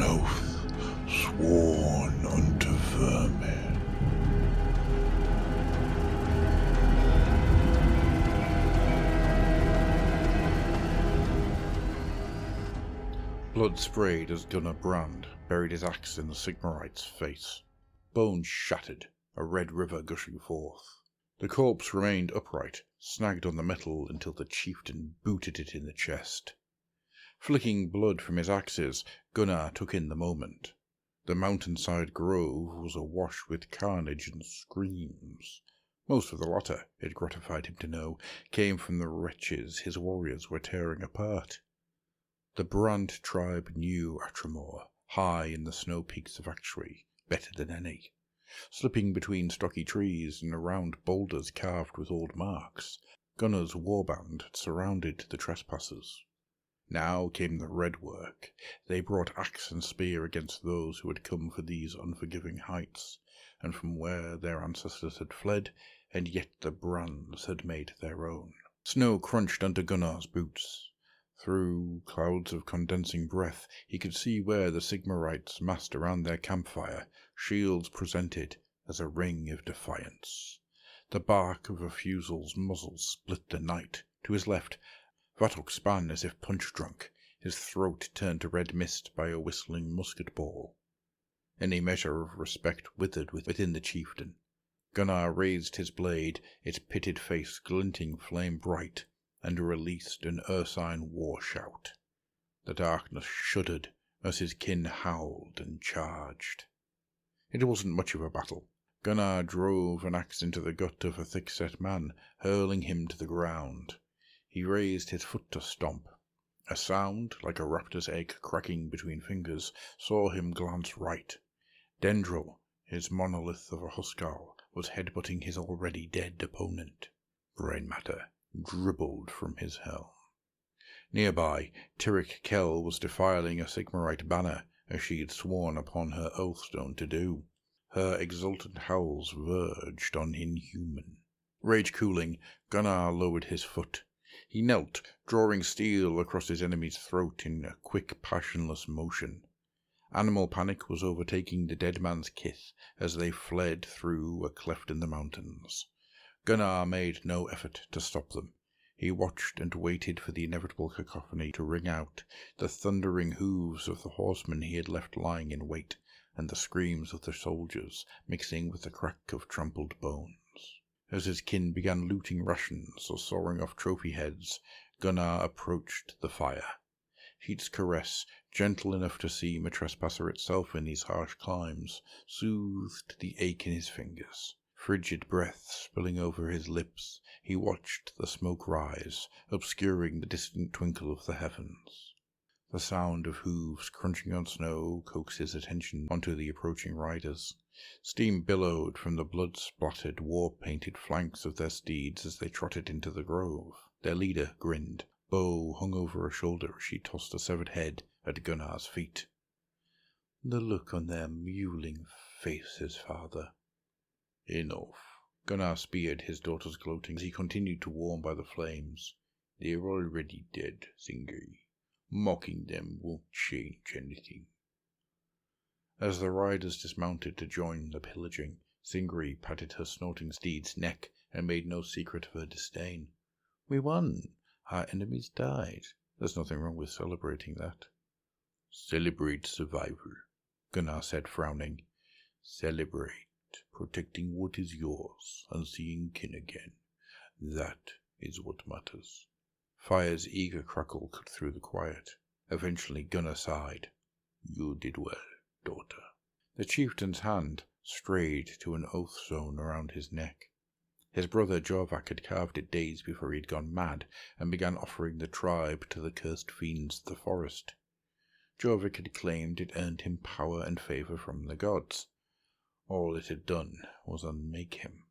an oath sworn unto Vermin. Blood sprayed as Gunnar Brand buried his axe in the Sigmarite's face. Bones shattered, a red river gushing forth. The corpse remained upright, snagged on the metal until the chieftain booted it in the chest. Flicking blood from his axes, Gunnar took in the moment. The mountainside grove was awash with carnage and screams. Most of the latter, it gratified him to know, came from the wretches his warriors were tearing apart. The Brand tribe knew Aetore, high in the snow peaks of Aetore, better than any. Slipping between stocky trees and around boulders carved with old marks, Gunnar's warband had surrounded the trespassers. Now came the red work. They brought axe and spear against those who had come for these unforgiving heights, and from where their ancestors had fled, and yet the Brands had made their own. Snow crunched under Gunnar's boots. Through clouds of condensing breath, he could see where the Sigmarites massed around their campfire, shields presented as a ring of defiance. The bark of a fusel's muzzle split the night. To his left, Vatok span as if punch-drunk, his throat turned to red mist by a whistling musket ball. Any measure of respect withered within the chieftain. Gunnar raised his blade, its pitted face glinting flame-bright, and released an ursine war shout. The darkness shuddered as his kin howled and charged. It wasn't much of a battle. Gunnar drove an axe into the gut of a thick-set man, hurling him to the ground. He raised his foot to stomp. A sound, like a raptor's egg cracking between fingers, saw him glance right. Dendril, his monolith of a Huskal, was headbutting his already dead opponent. Brain matter dribbled from his helm. Nearby, Tirek Kell was defiling a Sigmarite banner, as she had sworn upon her oathstone to do. Her exultant howls verged on inhuman. Rage cooling, Gunnar lowered his foot. He knelt, drawing steel across his enemy's throat in a quick, passionless motion. Animal panic was overtaking the dead man's kith as they fled through a cleft in the mountains. Gunnar made no effort to stop them. He watched and waited for the inevitable cacophony to ring out, the thundering hooves of the horsemen he had left lying in wait, and the screams of the soldiers mixing with the crack of trampled bones. As his kin began looting rations or sawing off trophy heads, Gunnar approached the fire. Heat's caress, gentle enough to seem a trespasser itself in these harsh climes, soothed the ache in his fingers. Frigid breath spilling over his lips, he watched the smoke rise, obscuring the distant twinkle of the heavens. The sound of hooves crunching on snow coaxed his attention onto the approaching riders. Steam billowed from the blood-splattered, war-painted flanks of their steeds as they trotted into the grove. Their leader grinned, bow hung over her shoulder as she tossed a severed head at Gunnar's feet. The look on their mewling faces, father. Enough. Gunnar speared his daughters gloating as he continued to warm by the flames. They're already dead, Singri. Mocking them won't change anything. As the riders dismounted to join the pillaging, Singri patted her snorting steed's neck and made no secret of her disdain. We won. Our enemies died. There's nothing wrong with celebrating that. Celebrate survival, Gunnar said, frowning. Celebrate protecting what is yours and seeing kin again. That is what matters. Fire's eager crackle cut through the quiet. Eventually Gunnar sighed. You did well, daughter. The chieftain's hand strayed to an oath stone around his neck. His brother Jorvak had carved it days before he had gone mad and began offering the tribe to the cursed fiends of the forest. Jorvak had claimed it earned him power and favour from the gods. All it had done was unmake him.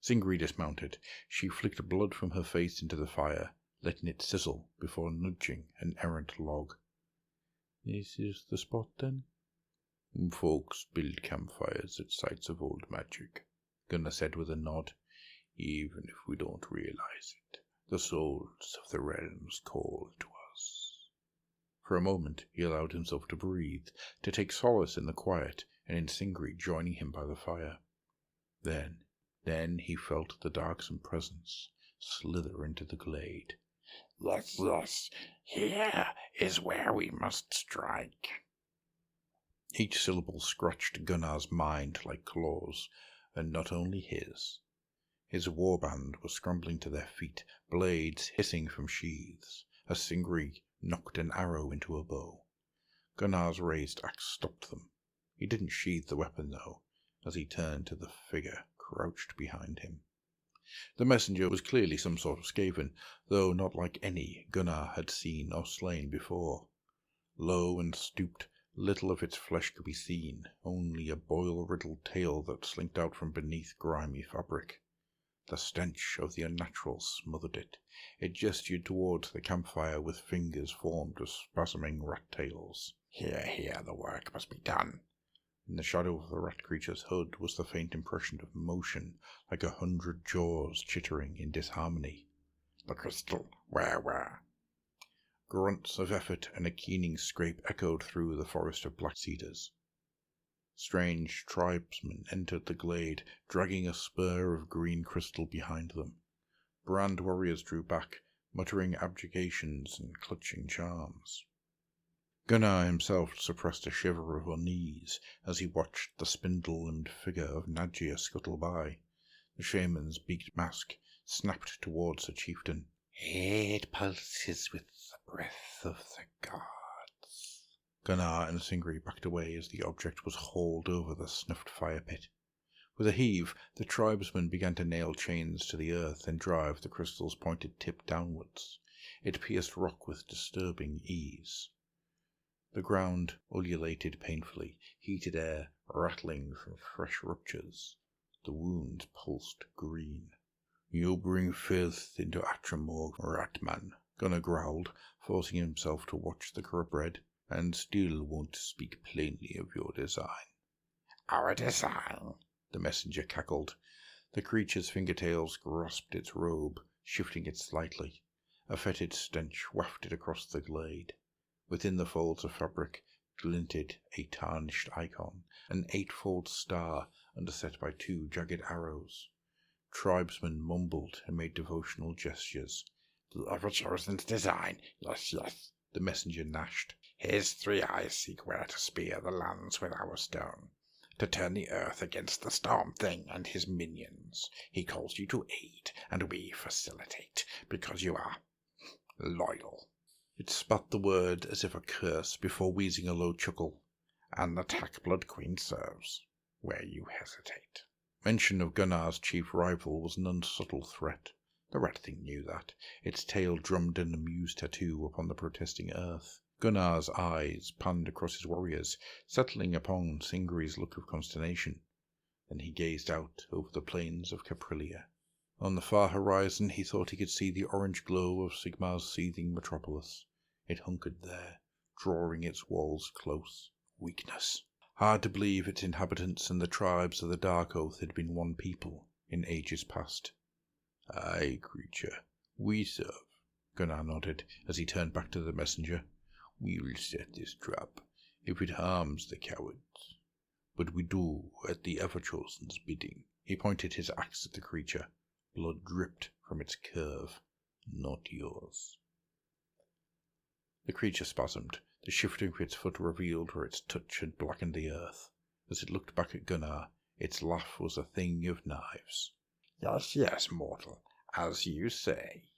Singri dismounted. She flicked blood from her face into the fire, letting it sizzle before nudging an errant log. This is the spot, then? Folks build campfires at sites of old magic, Gunnar said with a nod. Even if we don't realize it, the souls of the realms call to us. For a moment he allowed himself to breathe, to take solace in the quiet and in Singri joining him by the fire. Then he felt the darksome presence slither into the glade. Yes, here is where we must strike. Each syllable scratched Gunnar's mind like claws, and not only his. His warband was scrambling to their feet, blades hissing from sheaths, as Singri knocked an arrow into a bow. Gunnar's raised axe stopped them. He didn't sheathe the weapon, though, as he turned to the figure crouched behind him. The messenger was clearly some sort of Skaven, though not like any Gunnar had seen or slain before. Low and stooped, little of its flesh could be seen, only a boil-riddled tail that slinked out from beneath grimy fabric. The stench of the unnatural smothered it. It gestured towards the campfire with fingers formed of spasming rat tails. Here, the work must be done. In the shadow of the rat creature's hood was the faint impression of motion, like 100 jaws chittering in disharmony. The crystal, where? Grunts of effort and a keening scrape echoed through the forest of black cedars. Strange tribesmen entered the glade, dragging a spur of green crystal behind them. Brand warriors drew back, muttering abjugations and clutching charms. Gunnar himself suppressed a shiver of unease as he watched the spindle-limbed figure of Nadjia scuttle by. The shaman's beaked mask snapped towards the chieftain. It pulses with the breath of the gods. Gunnar and Singri backed away as the object was hauled over the snuffed fire pit. With a heave, the tribesmen began to nail chains to the earth and drive the crystal's pointed tip downwards. It pierced rock with disturbing ease. The ground ululated painfully, heated air rattling from fresh ruptures. The wounds pulsed green. "You bring filth into Atramor, Ratman," Gunnar growled, forcing himself to watch the corrupt bread, "and still won't speak plainly of your design." "Our design?" the messenger cackled. The creature's fingertails grasped its robe, shifting it slightly. A fetid stench wafted across the glade. Within the folds of fabric glinted a tarnished icon, an eightfold star underset by 2 jagged arrows. Tribesmen mumbled and made devotional gestures. "The ever-chosen's design, yes, the messenger gnashed. His 3 eyes seek where to spear the lands with our stone, to turn the earth against the Storm Thing and his minions. He calls you to aid, and we facilitate, because you are loyal." It spat the word as if a curse before wheezing a low chuckle. "And the Tack Blood Queen serves where you hesitate." Mention of Gunnar's chief rival was an unsubtle threat. The rat thing knew that. Its tail drummed an amused tattoo upon the protesting earth. Gunnar's eyes panned across his warriors, settling upon Singri's look of consternation. Then he gazed out over the plains of Caprilia. On the far horizon he thought he could see the orange glow of Sigmar's seething metropolis. It hunkered there, drawing its walls close. Weakness. Hard to believe its inhabitants and the tribes of the Dark Oath had been one people in ages past. "Aye, creature, we serve," Gunnar nodded as he turned back to the messenger. "We will set this trap, if it harms the cowards. But we do at the Ever-Chosen's bidding." He pointed his axe at the creature. Blood dripped from its curve. "Not yours." The creature spasmed. The shifting of its foot revealed where its touch had blackened the earth. As it looked back at Gunnar, its laugh was a thing of knives. Yes, mortal, as you say."